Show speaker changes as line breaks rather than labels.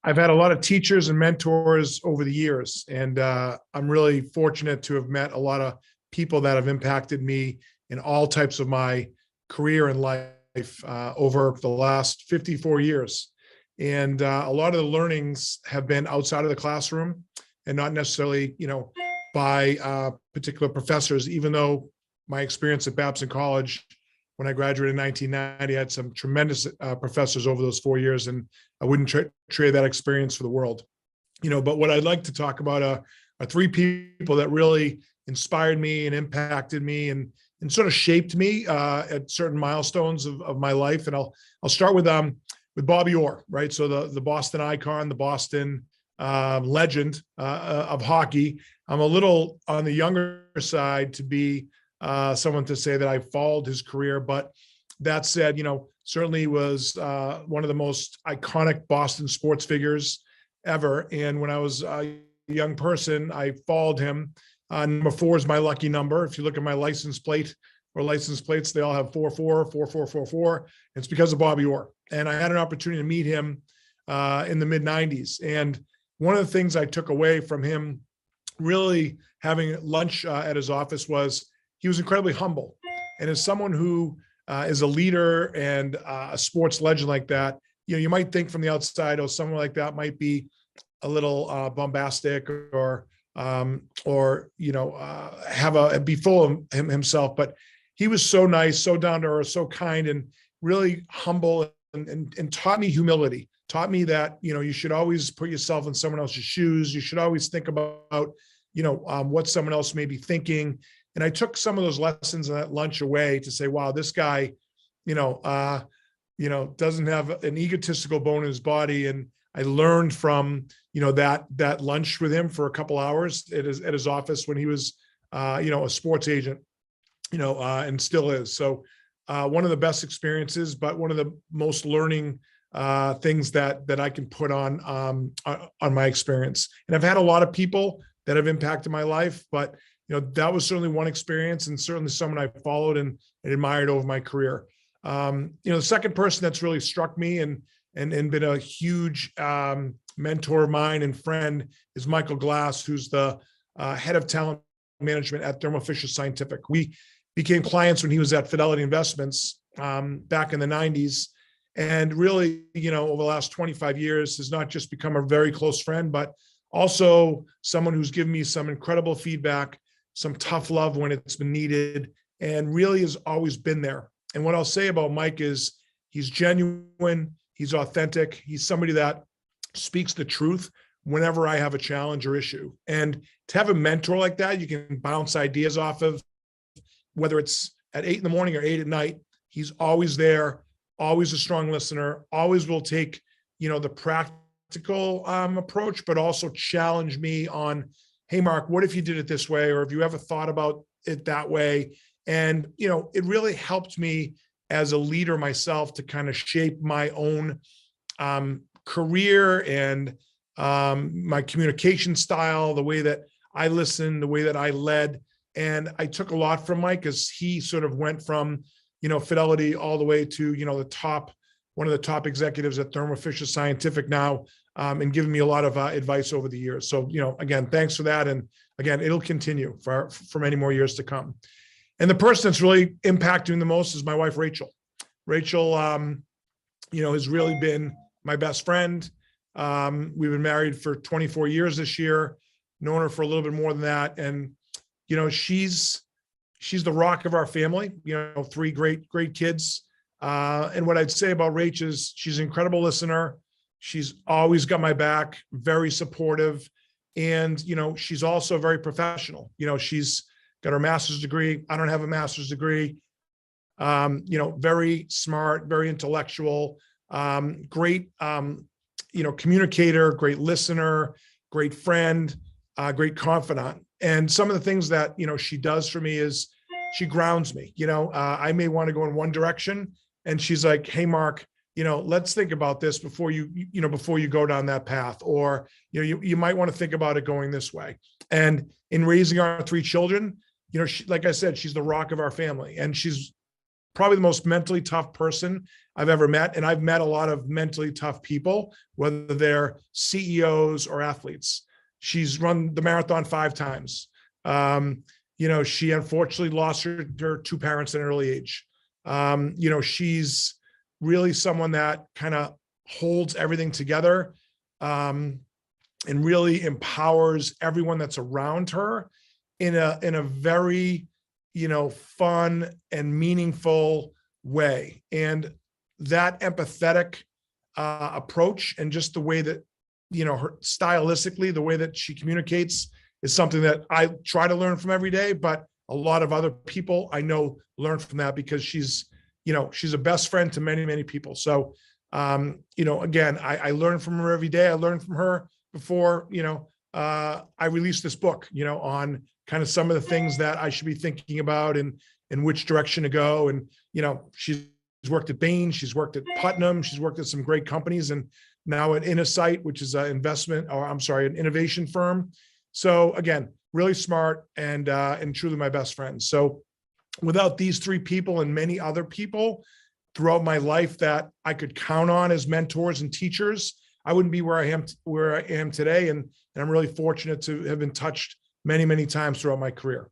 I've had a lot of teachers and mentors over the years, and I'm really fortunate to have met a lot of people that have impacted me in all types of my career and life over the last 54 years. And a lot of the learnings have been outside of the classroom and not necessarily, by particular professors, even though my experience at Babson College when I graduated in 1990, I had some tremendous professors over those 4 years, and I wouldn't trade that experience for the world. But what I'd like to talk about are three people that really inspired me and impacted me and sort of shaped me at certain milestones of my life. And I'll start with Bobby Orr, right? So the Boston icon, the Boston legend of hockey. I'm a little on the younger side to be someone to say that I followed his career, but that said, certainly was one of the most iconic Boston sports figures ever. And when I was a young person, I followed him. Number 4 is my lucky number. If you look at my license plate or license plates, they all have 44, 4444. It's because of Bobby Orr. And I had an opportunity to meet him in the mid 90s. And one of the things I took away from him really having lunch at his office was he was incredibly humble. And as someone who is a leader and a sports legend like that, you might think from the outside, oh, someone like that might be a little bombastic or be full of himself. But he was so nice, so down to earth, so kind, and really humble, and taught me humility. Taught me that you should always put yourself in someone else's shoes. You should always think about what someone else may be thinking. And I took some of those lessons on that lunch away to say, wow, this guy, doesn't have an egotistical bone in his body. And I learned from, that lunch with him for a couple hours at his office when he was, a sports agent, and still is. So one of the best experiences, but one of the most learning things that I can put on my experience. And I've had a lot of people that have impacted my life, but that was certainly one experience, and certainly someone I followed and admired over my career. The second person that's really struck me and been a huge mentor of mine and friend is Michael Glass, who's the head of talent management at Thermo Fisher Scientific. We became clients when he was at Fidelity Investments back in the 90s. And really, over the last 25 years has not just become a very close friend, but also someone who's given me some incredible feedback, some tough love when it's been needed, and really has always been there. And what I'll say about Mike is he's genuine, he's authentic, he's somebody that speaks the truth whenever I have a challenge or issue. And to have a mentor like that, you can bounce ideas off of, whether it's at 8 a.m. or 8 p.m, he's always there, always a strong listener, always will take, the practical approach, but also challenge me on, hey, Mark, what if you did it this way? Or have you ever thought about it that way? And, it really helped me as a leader myself to kind of shape my own career and my communication style, the way that I listened, the way that I led. And I took a lot from Mike as he sort of went from, Fidelity all the way to, one of the top executives at Thermo Fisher Scientific now, and giving me a lot of advice over the years. So, again, thanks for that. And again, it'll continue for many more years to come. And the person that's really impacting the most is my wife, Rachel. Rachel, has really been my best friend. We've been married for 24 years this year, known her for a little bit more than that. And, she's the rock of our family, 3 great kids. And what I'd say about Rach is she's an incredible listener. She's always got my back, very supportive. And, she's also very professional. She's got her master's degree. I don't have a master's degree. Very smart, very intellectual, great, communicator, great listener, great friend, great confidant. And some of the things that, she does for me is she grounds me. I may want to go in one direction and she's like, hey, Mark, let's think about this before you go down that path, or, you might want to think about it going this way. And in raising our 3 children, she, like I said, she's the rock of our family, and she's probably the most mentally tough person I've ever met. And I've met a lot of mentally tough people, whether they're CEOs or athletes. She's run the marathon 5 times. She unfortunately lost her 2 parents at an early age. She's really someone that kind of holds everything together, and really empowers everyone that's around her in a very, fun and meaningful way. And that empathetic approach, and just the way that, her stylistically, the way that she communicates, is something that I try to learn from every day. But a lot of other people I know learn from that, because she's a best friend to many, many people. So, again, I learn from her every day. I learned from her before, I released this book, on kind of some of the things that I should be thinking about, and which direction to go. And, she's worked at Bain, she's worked at Putnam, she's worked at some great companies, and now at Innosight, which is an innovation firm. So again, really smart, and truly my best friend. So without these 3 people and many other people throughout my life that I could count on as mentors and teachers, I wouldn't be where I am today. And I'm really fortunate to have been touched many, many times throughout my career.